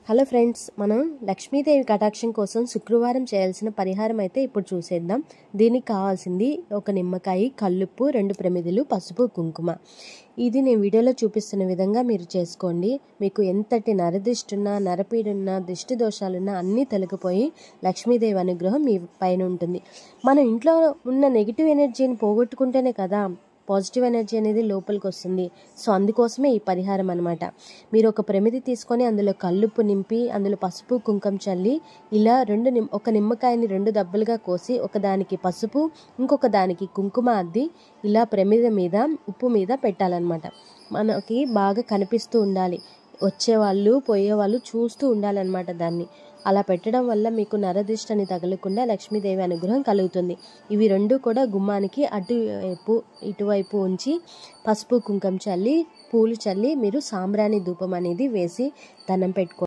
Hello friends, మనం లక్ష్మీదేవి కటాక్షం కోసం శుక్రవారం చేయాల్సిన పరిహారం అయితే ఇప్పుడు చూసేద్దాం. దీనికి కావాల్సింది ఒక నిమ్మకాయ, కల్లుప్పు, 2 ప్రమిదలు, పసుపు, కుంకుమ. ఇది నేను వీడియోలో చూపిస్తున్న విధంగా మీరు చేసుకోండి. మీకు ఎంతటి నరదిష్టున్నా, నరపీడున్నా, దిష్టి దోషాలున్నా అన్నీ తొలగిపోయి లక్ష్మీదేవి అనుగ్రహం మీ పైన ఉంటుంది. మనం ఇంట్లో ఉన్న నెగిటివ్ ఎనర్జీని పోగొట్టుకుంటేనే కదా పాజిటివ్ ఎనర్జీ అనేది లోపలికి వస్తుంది. సో అందుకోసమే ఈ పరిహారం అనమాట. మీరు ఒక ప్రమిది తీసుకొని అందులో కల్లుప్పు నింపి అందులో పసుపు కుంకుమ చల్లి ఇలా ఒక నిమ్మకాయని 2 దెబ్బలుగా కోసి ఒకదానికి పసుపు ఇంకొక దానికి కుంకుమ అద్ది ఇలా ప్రమిద మీద ఉప్పు మీద పెట్టాలన్నమాట. మనకి బాగా కనిపిస్తూ ఉండాలి, వచ్చేవాళ్ళు పోయేవాళ్ళు చూస్తూ ఉండాలన్నమాట. దాన్ని అలా పెట్టడం వల్ల మీకు నరదిష్టని తగలకుండా లక్ష్మీదేవి అనుగ్రహం కలుగుతుంది. ఇవి 2 కూడా గుమ్మానికి అటువైపు ఇటువైపు ఉంచి పసుపు కుంకుమ చల్లి పూలు చల్లి మీరు సాంబ్రాణి ధూపం అనేది వేసి దండం పెట్టుకోండి.